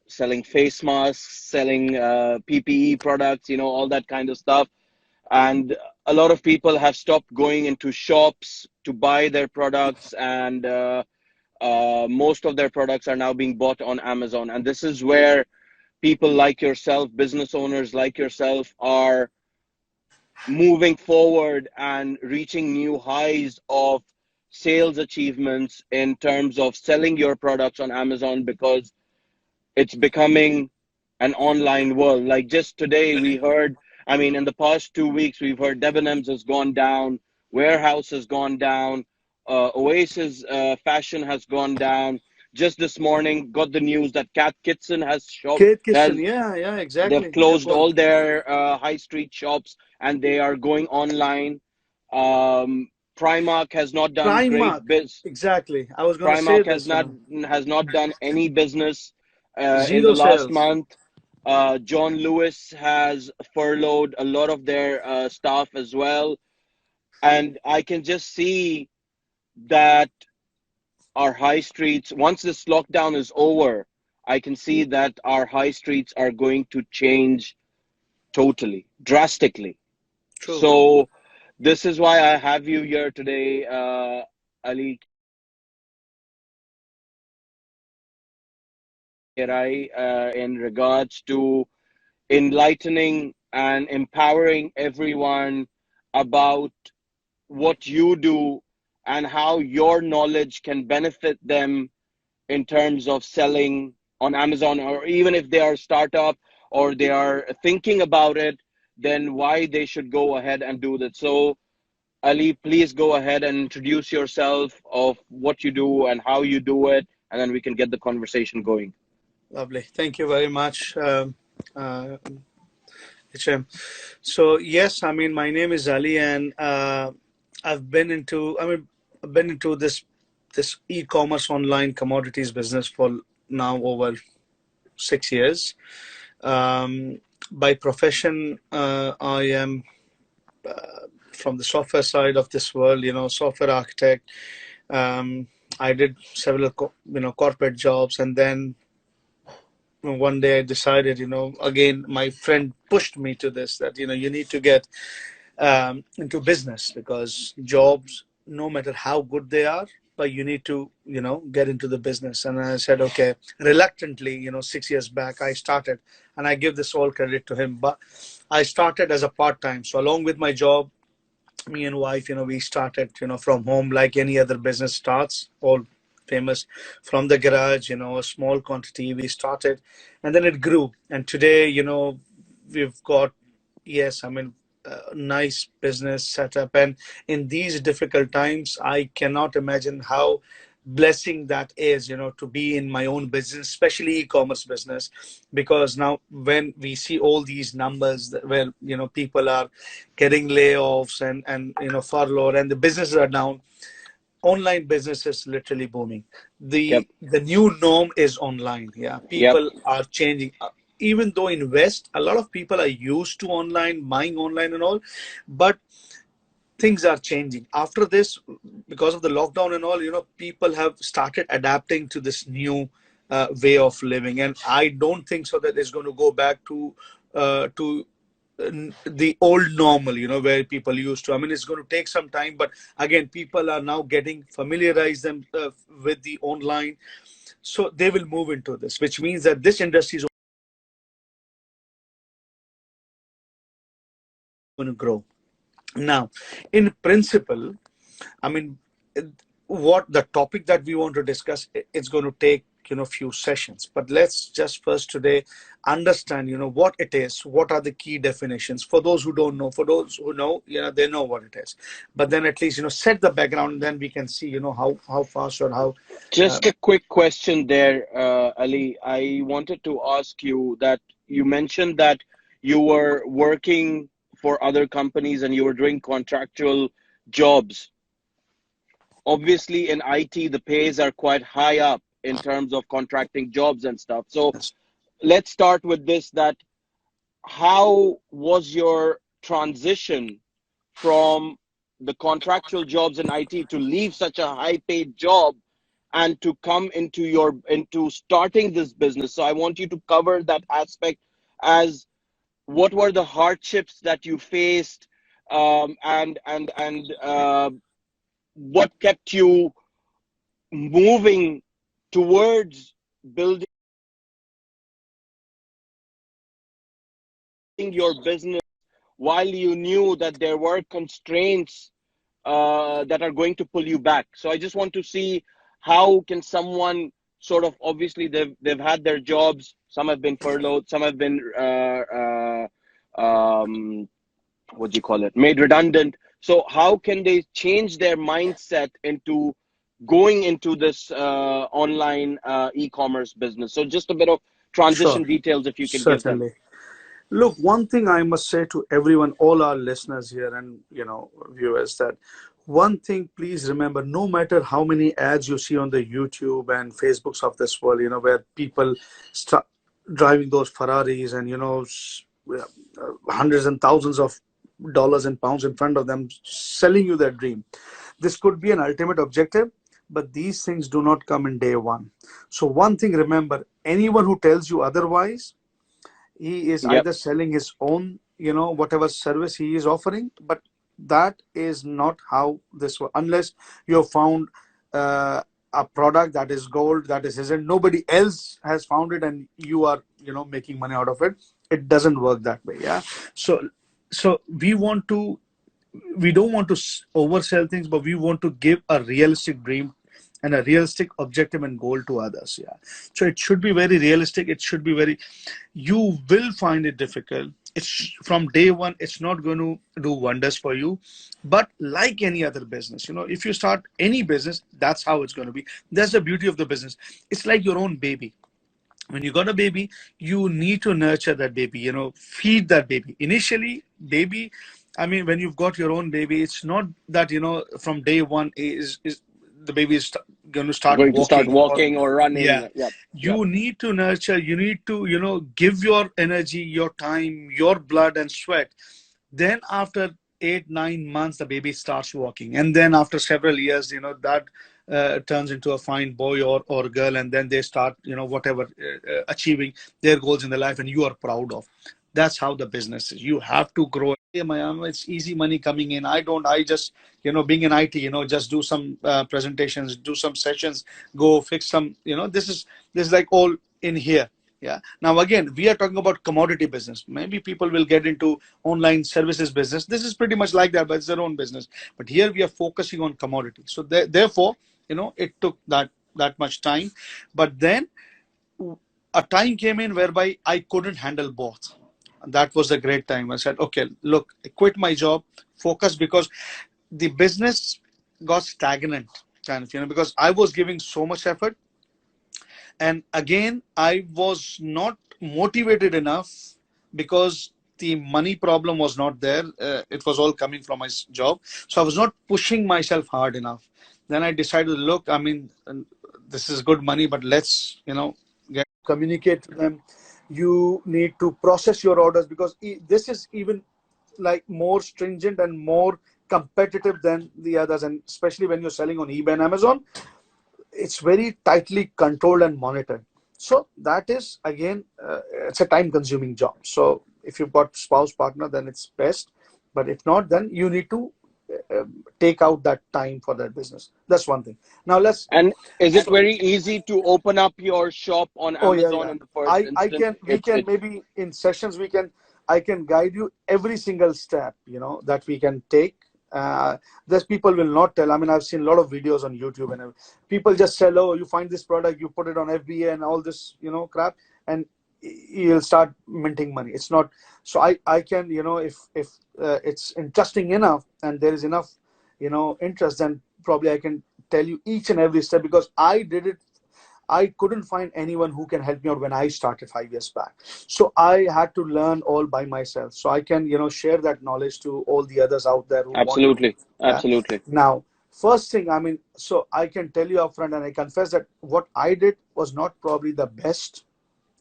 selling face masks, selling PPE products, all that kind of stuff. And a lot of people have stopped going into shops to buy their products, and most of their products are now being bought on Amazon. And this is where people like yourself, business owners like yourself, are moving forward and reaching new highs of sales achievements in terms of selling your products on Amazon, because it's becoming an online world. Like just today, we heard, I mean, in the past 2 weeks, we've heard Debenhams has gone down, Warehouse has gone down, Oasis Fashion has gone down. Just this morning, got the news that Cat Kitson Kate Kitchen, has yeah, yeah, they've exactly. They've closed gone. all their high street shops and they are going online. Primark has not done great Primark, biz. exactly. I was going to say Primark this, has not done any business in the zero last sales. month. John Lewis has furloughed a lot of their staff as well, and I can just see that our high streets, once this lockdown is over, I can see that our high streets are going to change totally, drastically. True. So this is why I have you here today, Ali Kirai, in regards to enlightening and empowering everyone about what you do and how your knowledge can benefit them in terms of selling on Amazon, or even if they are a startup or they are thinking about it, then why they should go ahead and do that. So Ali, please go ahead and introduce yourself of what you do and how you do it, and then we can get the conversation going. Lovely. Thank you very much, uh, HM. So yes, I mean, my name is Ali, and I've been into this e-commerce online commodities business for now over 6 years. By profession, I am from the software side of this world, software architect. Um, I did several, corporate jobs, and then one day I decided, again, my friend pushed me to this, that, you need to get into business, because jobs, no matter how good they are, but you need to, get into the business. And I said, okay, reluctantly, 6 years back, I started, and I give this all credit to him, but I started as a part-time. So along with my job, me and wife, we started, from home, like any other business starts, all famous, from the garage, a small quantity we started, and then it grew. And today, we've got, yes, I mean, nice business setup. And in these difficult times, I cannot imagine how blessing that is, to be in my own business, especially e-commerce business, because now when we see all these numbers where, people are getting layoffs and furlough, and the businesses are down, online business is literally booming. Yep, The new norm is online. Yeah, yep. people are changing. Even though in West, a lot of people are used to online, buying online and all, but things are changing after this, because of the lockdown and all. People have started adapting to this new way of living, and I don't think so that it's going to go back to the old normal, where people used to. I mean, it's going to take some time, but again, people are now getting familiarized them with the online, so they will move into this, which means that this industry is going to grow. Now, in principle, I mean, what the topic that we want to discuss, it's going to take, few sessions. But let's just first today understand, what it is, what are the key definitions. For those who don't know, for those who know, they know what it is. But then at least, set the background, and then we can see, how fast or how. Uh, Just a quick question there, Ali. I wanted to ask you that you mentioned that you were working for other companies and you were doing contractual jobs. Obviously, in IT, the pays are quite high up in terms of contracting jobs and stuff. So let's start with this, that how was your transition from the contractual jobs in IT to leave such a high paid job and to come into starting this business. So I want you to cover that aspect, as what were the hardships that you faced, and what kept you moving towards building your business while you knew that there were constraints that are going to pull you back. So I just want to see, how can someone sort of, obviously they've had their jobs, some have been furloughed, some have been what do you call it, made redundant. So how can they change their mindset into going into this online e-commerce business? So just a bit of Sure, transition details, if you can give them. certainly. Look, one thing I must say to everyone, all our listeners here and viewers, that one thing, please remember, no matter how many ads you see on the YouTube and Facebooks of this world, where people start driving those Ferraris and hundreds and thousands of dollars and pounds in front of them, selling you their dream. This could be an ultimate objective, but these things do not come in day one. So one thing, remember, anyone who tells you otherwise, he is Yep. either selling his own, whatever service he is offering, but that is not how this works. Unless you have found a product that is gold, that is his, and nobody else has found it, and you are, making money out of it. It doesn't work that way. Yeah. So we don't want to oversell things, but we want to give a realistic dream and a realistic objective and goal to others. Yeah. So it should be very realistic. It should be very, you will find it difficult. It's from day one, it's not going to do wonders for you. But like any other business, if you start any business, that's how it's going to be. That's the beauty of the business. It's like your own baby. When you got a baby, you need to nurture that baby, feed that baby. Initially, baby, I mean, when you've got your own baby, it's not that, from day one is the baby is going to start Going to start walking, or walking or running. yeah, Yep. Yep. you need to nurture, you need to, give your energy, your time, your blood and sweat. Then after 8 9 months, the baby starts walking, and then after several years, that turns into a fine boy or girl, and then they start, whatever, achieving their goals in their life, and you are proud of. That's how the business is. You have to grow. Hey, it's easy money coming in. I just, being in IT, just do some presentations, do some sessions, go fix some, this is like all in here. Yeah. Now, again, we are talking about commodity business. Maybe people will get into online services business. This is pretty much like that, but it's their own business. But here we are focusing on commodity. So therefore, it took that much time. But then a time came in whereby I couldn't handle both. That was a great time. I said, okay, look, I quit my job, focus, because the business got stagnant, kind of, because I was giving so much effort. And again, I was not motivated enough, because the money problem was not there. It was all coming from my job. So I was not pushing myself hard enough. Then I decided, look, I mean, this is good money, but let's, communicate to them. You need to process your orders, because this is even like more stringent and more competitive than the others. And especially when you're selling on eBay and Amazon, it's very tightly controlled and monitored. So that is, again, it's a time consuming job. So if you've got spouse partner, then it's best. But if not, then you need to take out that time for that business. That's one thing. Now let's. And is it very easy to open up your shop on Oh yeah, Amazon yeah. in the first I instance? can, we can maybe in sessions, I can guide you every single step, that we can take. There's people will not tell. I mean, I've seen a lot of videos on YouTube, and people just sell, oh, you find this product, you put it on FBA and all this, crap, and you'll start minting money. It's not. So I can, if it's interesting enough and there is enough, interest, then probably I can tell you each and every step, because I did it. I couldn't find anyone who can help me out when I started 5 years back. So I had to learn all by myself. So I can, share that knowledge to all the others out there who want to. Absolutely. Yeah. Absolutely. Now, first thing, I mean, so I can tell you upfront, and I confess that what I did was not probably the best,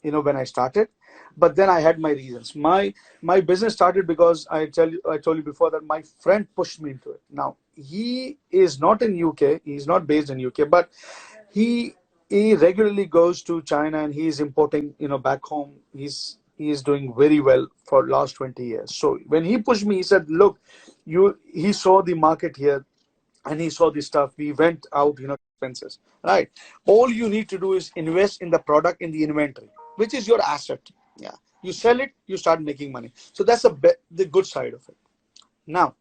when I started. But then I had my reasons. My business started because I told you before that my friend pushed me into it. Now, he is not in UK. He's not based in UK, but he he regularly goes to China and he's importing, back home. He is doing very well for last 20 years. So when he pushed me, he said, look, he saw the market here and he saw the stuff. We went out, expenses, right? All you need to do is invest in the product, in the inventory, which is your asset. Yeah. You sell it, you start making money. So that's the good side of it. Now,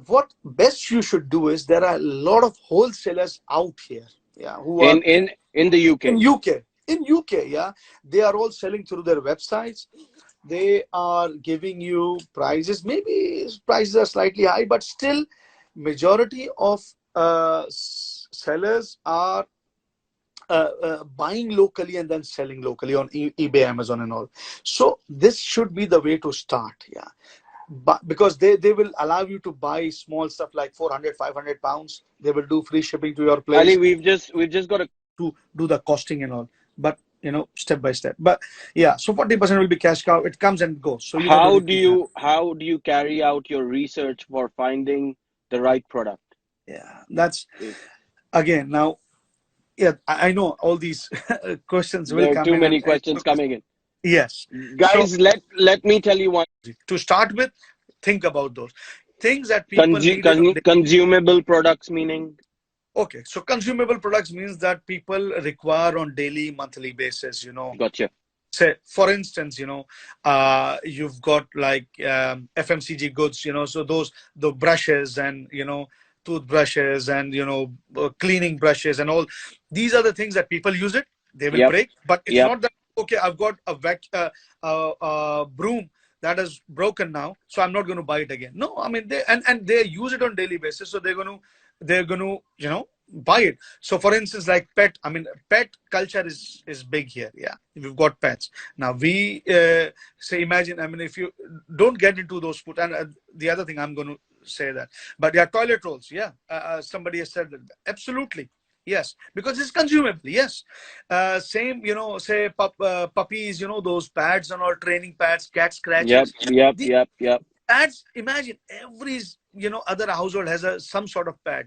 what best you should do is, there are a lot of wholesalers out here, yeah, who are In the in UK. UK. In UK, yeah, they are all selling through their websites. They are giving you prices. Maybe prices are slightly high, but still, majority of sellers are buying locally and then selling locally on eBay, Amazon, and all. So this should be the way to start, yeah. But because they will allow you to buy small stuff like 400, 500 pounds. They will do free shipping to your Ali, place we've just got a to do the costing and all. But step by step. But yeah, so 40% will be cash cow. It comes and goes. So you need to repeat that. how do you carry out your research for finding the right product? Yeah, that's Eh, again now. Yeah, I know all these questions will There are come too in, many questions coming in. yes. So Guys, let me tell you one. to start with, think about those things that people needed on. Consumable products, meaning. Okay, so consumable products means that people require on daily, monthly basis. Gotcha. Say, for instance, you've got like FMCG goods. So the brushes and toothbrushes and cleaning brushes and all. These are the things that people use it. They will Yep. break, but it's Yep. not that okay. I've got a broom that is broken now, so I'm not going to buy it again. No, I mean they use it on daily basis, so they're going to buy it. So for instance, like pet culture is big here. Yeah, we've got pets now. We say, imagine, if you don't get into those food, and the other thing I'm going to say that, but yeah, toilet rolls, yeah, somebody has said that, absolutely. Yes, because it's consumable. Yes, same. Say puppies. Those pads and all, training pads, cat Yep. scratches. Yep. The Yep. Yep. pads. Imagine every other household has some sort of pad.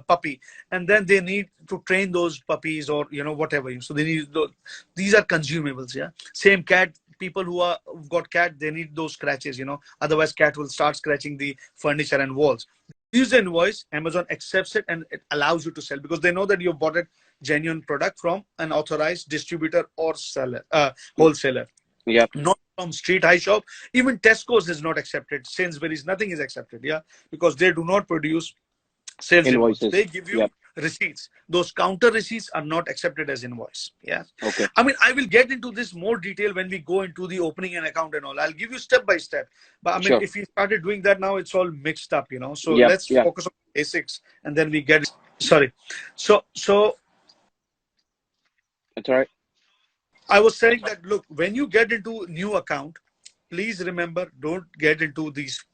Puppy, and then they need to train those puppies or whatever. So they need those. These are consumables. Yeah. Same cat. People who've got cat, they need those scratches. Otherwise, cat will start scratching the furniture and walls. Use the invoice, Amazon accepts it and it allows you to sell because they know that you bought a genuine product from an authorized distributor or seller, wholesaler, Yep. not from street high shop. Even Tesco's is not accepted. Sainsbury's, nothing is accepted. Yeah, because they do not produce sales invoice. They Invoices. give you Yep. receipts. Those counter receipts are not accepted as invoice. Yeah. Okay. I will get into this more detail when we go into the opening an account and all. I'll give you step by step. But Sure. if we started doing that now, it's all mixed up. So Yep. let's Yep. focus on basics and then we get. Sorry. So That's all right. I was saying that, look, when you get into new account, please remember, don't get into these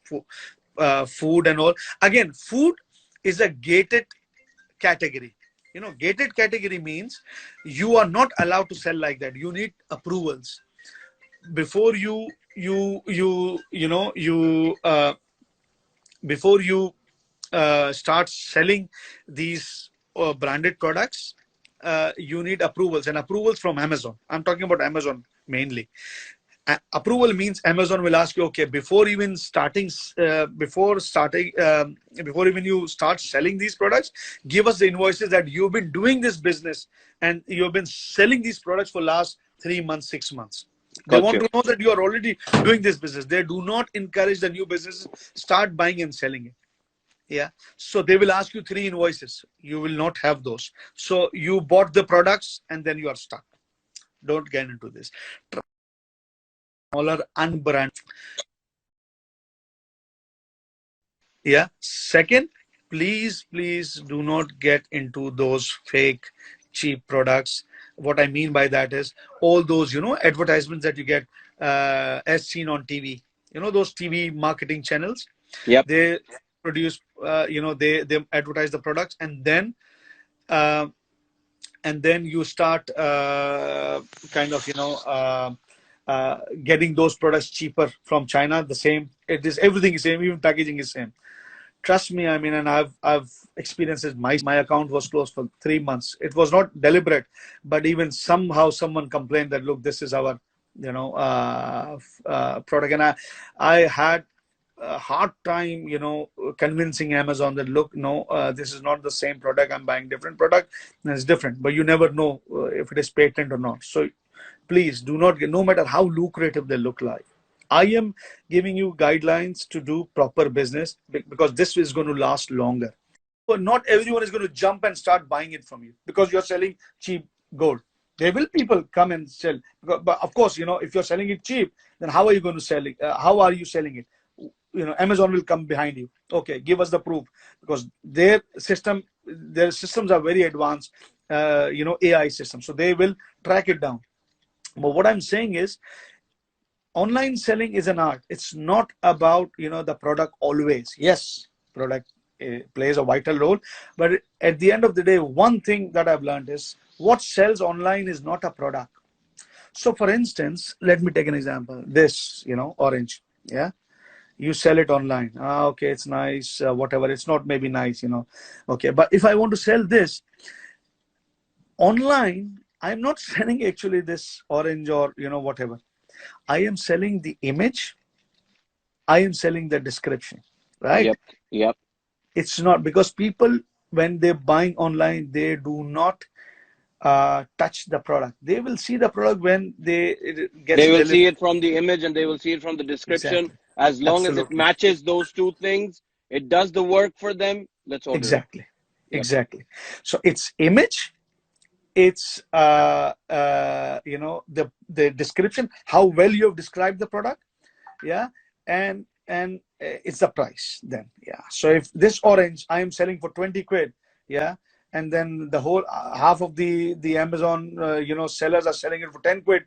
food and all. Again, food is a gated category. Gated category means you are not allowed to sell like that. You need approvals before before you start selling these branded products. You need approvals, and approvals from Amazon. I'm talking about Amazon mainly. Approval means Amazon will ask you, okay, before even you start selling these products, give us the invoices that you've been doing this business and you've been selling these products for last 3 months, 6 months. They Got want you. to know that you are already doing this business. They do not encourage the new businesses start buying and selling it. Yeah. So they will ask you 3 invoices. You will not have those. So you bought the products and then you are stuck. Don't get into this. Smaller unbranded. Yeah. Second, please do not get into those fake cheap products. What I mean by that is all those advertisements that you get as seen on TV. Those TV marketing channels. Yep. They produce they advertise the products uh, and then you start kind of getting those products cheaper from China. The same, everything is same, even packaging is same. Trust me, I mean, and I've experienced it. My account was closed for 3 months. It was not deliberate, but even somehow someone complained that, look, this is our, product, and I had a hard time, convincing Amazon that, look, no, this is not the same product. I'm buying different product, and it's different. But you never know if it is patent or not. So please do not get, no matter how lucrative they look like. I am giving you guidelines to do proper business because this is going to last longer. But not everyone is going to jump and start buying it from you because you're selling cheap gold. There will people come and sell, but of course, if you're selling it cheap, then how are you going to sell it? How are you selling it? Amazon will come behind you. Okay, give us the proof, because their systems are very advanced. AI systems, so they will track it down. But what I'm saying is, online selling is an art. It's not about the product always. Yes, product plays a vital role, but at the end of the day, one thing that I've learned is what sells online is not a product. So for instance, let me take an example. This orange, yeah, you sell it online. Okay, it's nice, whatever. It's not maybe nice, okay, but if I want to sell this online, I'm not selling actually this orange or whatever. I am selling the image. I am selling the description, right? Yep. It's not, because people, when they're buying online, they do not touch the product. They will see the product when it gets They will see delivered. it from the image and they will see it from the description. Exactly. As long as it Absolutely. matches those two things, it does the work for them. Let's order it. Exactly. Yep. Exactly. So it's image, it's the description, how well you have described the product, yeah, and it's the price then, yeah. So if this orange I am selling for 20 quid, yeah, and then the whole half of the Amazon sellers are selling it for 10 quid,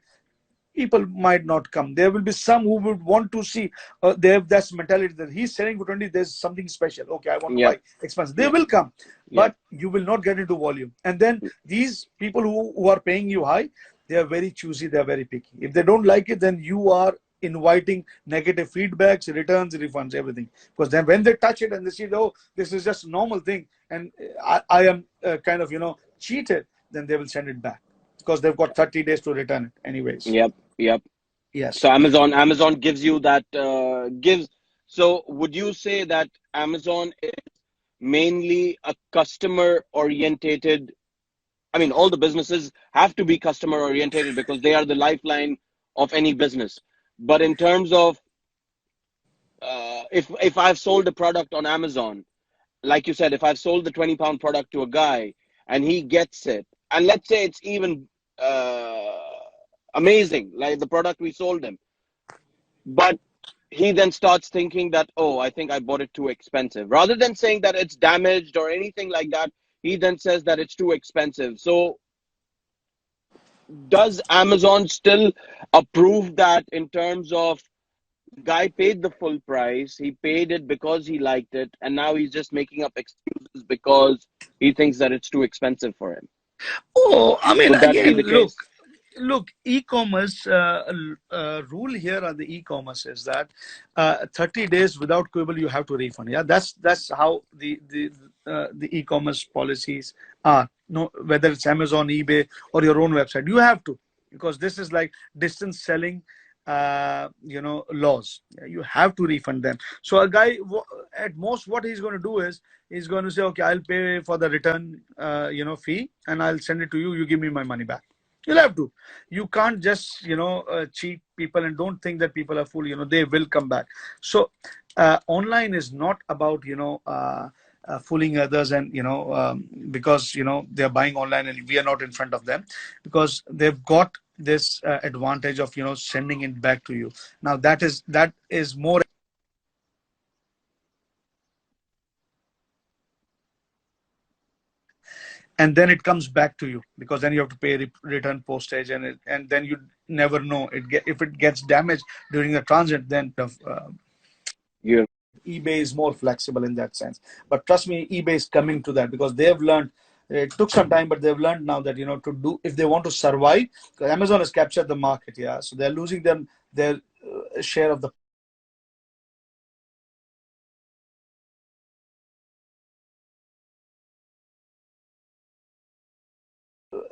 people might not come. There will be some who would want to see. They have that mentality that he's selling for 20. There's something special. Okay, I want to buy Yep. expensive. They Yep. will come, Yep. but you will not get into volume. And then these people who are paying you high, they are very choosy. They are very picky. If they don't like it, then you are inviting negative feedbacks, returns, refunds, everything. Because then when they touch it and they see, oh, this is just a normal thing, and I am kind of cheated, then they will send it back because they've got 30 days to return it anyways. Yep. Yes. So Amazon gives you that gives. So would you say that Amazon is mainly a customer orientated? I mean, all the businesses have to be customer orientated because they are the lifeline of any business. But in terms of if I've sold a product on Amazon, like you said, if I've sold the 20-pound product to a guy and he gets it, and let's say it's even amazing, like the product we sold him, but he then starts thinking that, oh, I think I bought it too expensive. Rather than saying that it's damaged or anything like that, he then says that it's too expensive. So does Amazon still approve that in terms of guy paid the full price, he paid it because he liked it, and now he's just making up excuses because he thinks that it's too expensive for him? Oh, I mean, Would that be again, the case? look, e-commerce rule here on the e-commerce is that 30 days without quibble you have to refund. Yeah, that's how the e-commerce policies are. No, whether it's Amazon, eBay, or your own website, you have to, because this is like distance selling. Laws. You have to refund them. So a guy, at most, what he's going to do is he's going to say, okay, I'll pay for the return, fee, and I'll send it to you. You give me my money back. You'll have to. You can't just, cheat people, and don't think that people are fool. They will come back. So online is not about, fooling others, and because they're buying online and we are not in front of them, because they've got this advantage of sending it back to you. Now that is more, and then it comes back to you, because then you have to pay return postage, and then you never know if it gets damaged during the transit, then Yeah. eBay is more flexible in that sense. But trust me, eBay is coming to that, because they've learned. It took some time, but they've learned now that to do, if they want to survive, because Amazon has captured the market, yeah, so they're losing their share of the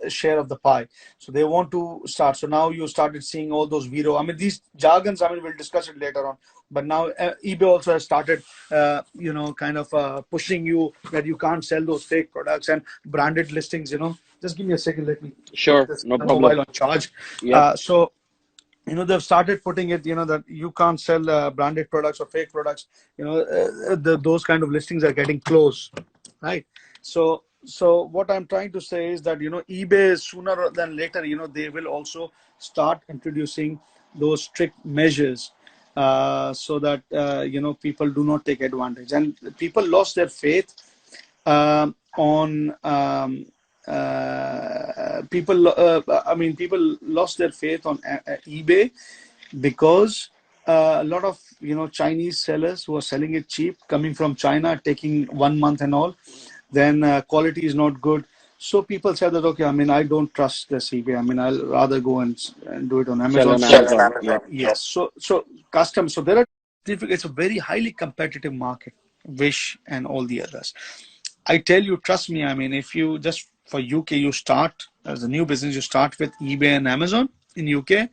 share of the pie. So they want to start. So now you started seeing all those Vero. I mean, these jargons, I mean, we'll discuss it later on. But now eBay also has started, kind of pushing you that you can't sell those fake products and branded listings. Just give me a second. Let me put Sure, this no problem. mobile on charge. Yep. So they've started putting it, that you can't sell branded products or fake products. Those kind of listings are getting closed, right? So what I'm trying to say is that eBay, sooner than later, they will also start introducing those strict measures, so that people do not take advantage, and people lost their faith on people. I mean, people lost their faith on eBay because a lot of Chinese sellers who are selling it cheap, coming from China, taking 1 month and all, then quality is not good. So people said that, okay, I mean, I don't trust this eBay. I mean, I'll rather go and do it on Sell Amazon. on So Amazon. Yep. yes, so custom. So there are it's a very highly competitive market, Wish and all the others. I tell you, trust me. I mean, if you just for UK, you start as a new business, you start with eBay and Amazon in UK,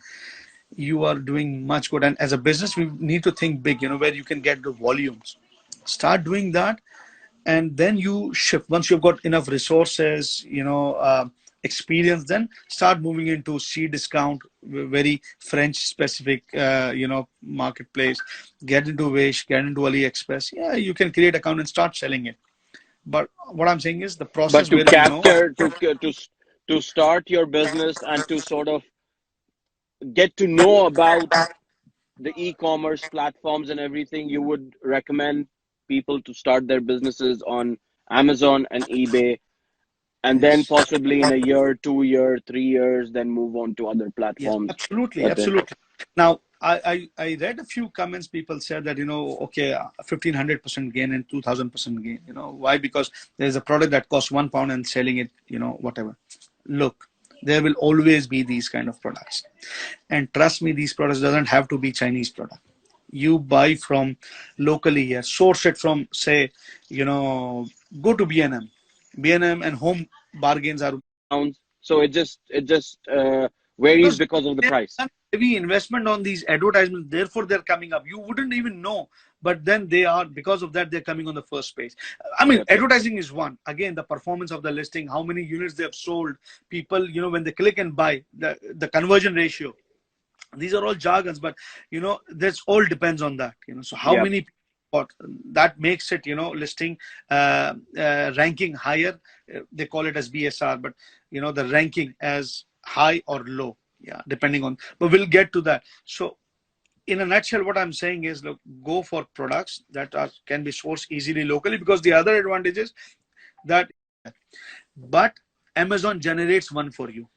you are doing much good. And as a business, we need to think big, where you can get the volumes. Start doing that, and then you shift. Once you've got enough resources, experience, then start moving into Cdiscount, very French specific, marketplace. Get into Wish, get into AliExpress. Yeah, you can create account and start selling it. But what I'm saying is the But process to where capture, to start your business and to sort of get to know about the e-commerce platforms and everything, you would recommend people to start their businesses on Amazon and eBay, and then yes. possibly in a year, 2 year, 3 years, then move on to other Yes, platforms. absolutely, That's it. absolutely. Now, I read a few comments. People said that okay, 1,500% gain and 2,000% gain. Why? Because there's a product that costs £1 and selling it, whatever. Look, there will always be these kind of products, and trust me, these products doesn't have to be Chinese product. You buy from locally here, source it from, say, go to B&M and Home Bargains are Pounds. So it just varies because because of the they've price. done heavy investment on these advertisements, therefore they're coming up. You wouldn't even know, but then they are, because of that, they're coming on the first page. I mean, Yep. advertising is one. Again, the performance of the listing, how many units they have sold, people, when they click and buy, the conversion ratio. These are all jargons, but this all depends on that. So how Yep. many what that makes it, listing ranking higher. They call it as BSR, but the ranking as high or low, yeah, depending on. But we'll get to that. So in a nutshell, what I'm saying is, look, go for products that can be sourced easily locally, because the other advantage is that, but Amazon generates one for you.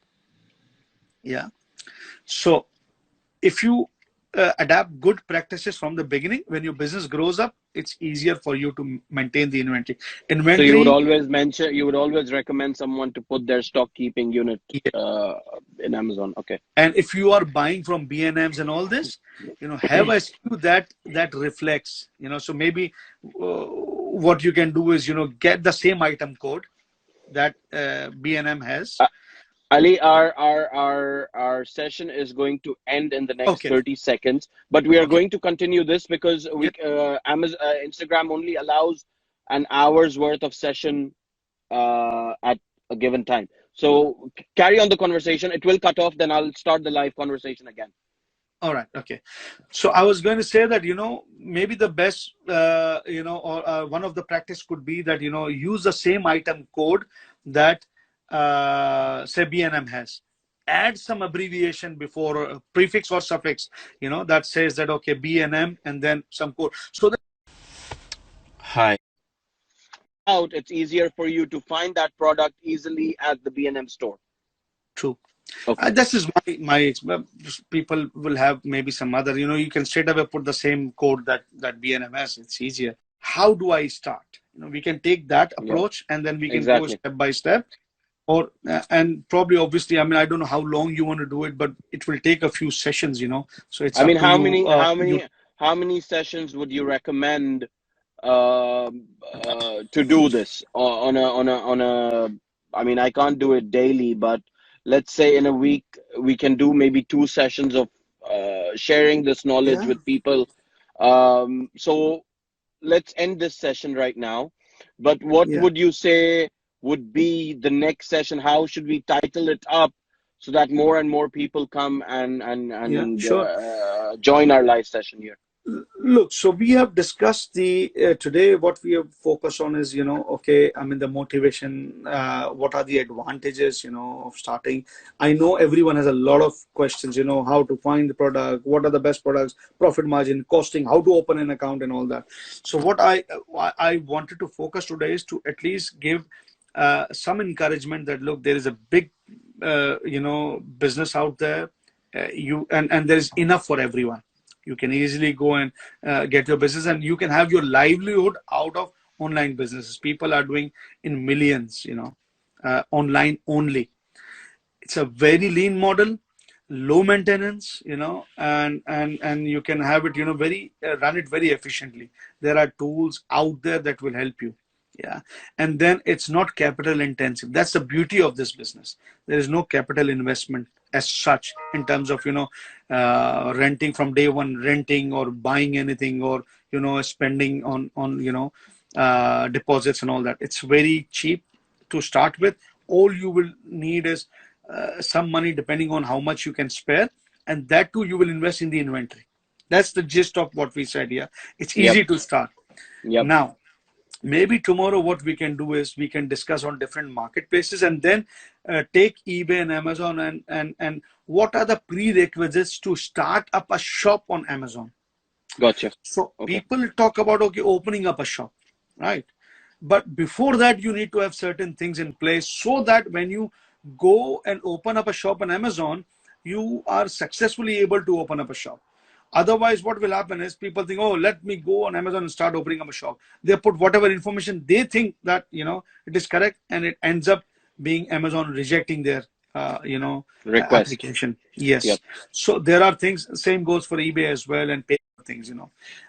Yeah. So if you adapt good practices from the beginning, when your business grows up, it's easier for you to maintain the inventory. So Inventory, you would always recommend someone to put their stock keeping unit yeah. uh, in Amazon. Okay. And if you are buying from B&Ms and all this, have a SKU that reflects. So maybe what you can do is, get the same item code that B&M has. Ali, our session is going to end in the next Okay. 30 seconds, but we are Okay. going to continue this because Yeah. Amazon, Instagram only allows an hour's worth of session at a given time. So carry on the conversation. It will cut off, then I'll start the live conversation again. All right. Okay. So I was going to say that, maybe the best, or one of the practice could be that, use the same item code that, say, B&M has. Add some abbreviation before, prefix or suffix, that says that, okay, B&M, and then some code. So that, Hi. Out, it's easier for you to find that product easily at the B&M store. true. Okay. This is people will have maybe some other, you can straight away put the same code that B&M has. It's easier. How do I start? We can take that Yep. approach, and then we can go Exactly. step by step. Or and probably, obviously, I mean, I don't know how long you want to do it, but it will take a few sessions. So it's I mean, up to you. how many sessions would you recommend to do this on a I mean, I can't do it daily, but let's say in a week we can do maybe 2 sessions of sharing this knowledge Yeah, with people. So let's end this session right now. But what yeah, would you say would be the next session? How should we title it up so that more and more people come yeah, and sure. join our live session here? Look, so we have discussed the today. What we have focused on is, okay, I mean the motivation. What are the advantages, of starting? I know everyone has a lot of questions. How to find the product, what are the best products, profit margin, costing, how to open an account, and all that. So what I wanted to focus today is to at least give some encouragement that look, there is a big, business out there. You and there is enough for everyone. You can easily go and get your business, and you can have your livelihood out of online businesses. People are doing in millions, online only. It's a very lean model, low maintenance, and you can have it, very run it very efficiently. There are tools out there that will help you. Yeah. And then it's not capital intensive. That's the beauty of this business. There is no capital investment as such in terms of, renting from day one, renting or buying anything, or, spending on, deposits and all that. It's very cheap to start with. All you will need is some money, depending on how much you can spare, and that too you will invest in the inventory. That's the gist of what we said here. It's Yep, easy to start. yep, Now, maybe tomorrow what we can do is we can discuss on different marketplaces, and then take eBay and Amazon, and what are the prerequisites to start up a shop on Amazon. gotcha. So Okay, people talk about, okay, opening up a shop, right? But before that, you need to have certain things in place so that when you go and open up a shop on Amazon, you are successfully able to open up a shop. Otherwise, what will happen is people think, oh, let me go on Amazon and start opening up a shop. They put whatever information they think that, it is correct, and it ends up being Amazon rejecting their, request. application. Yes. Yep. So there are things, same goes for eBay as well, and pay things,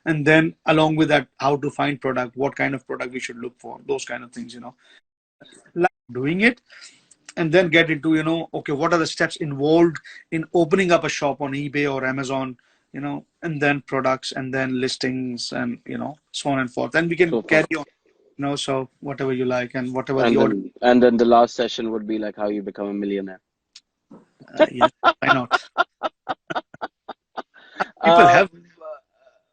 and then along with that, how to find product, what kind of product we should look for, those kind of things, like doing it, and then get into, okay, what are the steps involved in opening up a shop on eBay or Amazon, and then products, and then listings, and so on and forth, and we can So carry forth. on, so whatever you like and whatever the And order. then the last session would be like how you become a millionaire. Yeah, why not? People Um, have,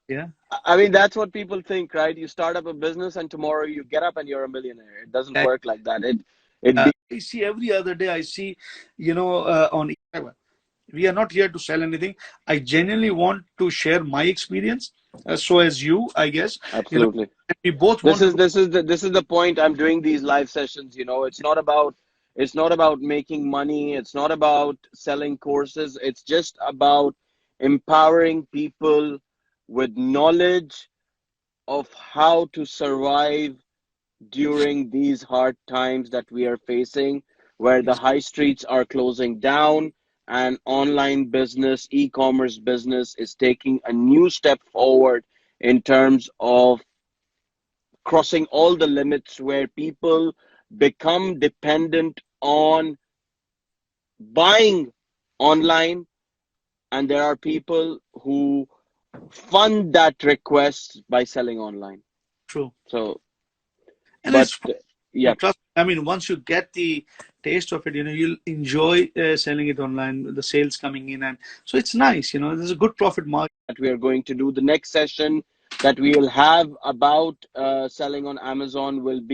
yeah, I mean, that's what people think, right? You start up a business and tomorrow you get up and you're a millionaire. It doesn't that, work like that. It be I see every other day. I see, on, we are not here to sell anything. I genuinely want to share my experience, so as you, I guess, absolutely. and we both This want to is do. this is the point I'm doing these live sessions, it's not about making money, it's not about selling courses, it's just about empowering people with knowledge of how to survive during these hard times that we are facing, where the high streets are closing down and online business, e-commerce business is taking a new step forward in terms of crossing all the limits where people become dependent on buying online, and there are people who fund that request by selling online. True, So, and but it's fun. yeah, Trust me, I mean, once you get the taste of it, you'll enjoy selling it online, the sales coming in, and so it's nice. There's a good profit margin. that we are going to do the next session that we will have about selling on Amazon will be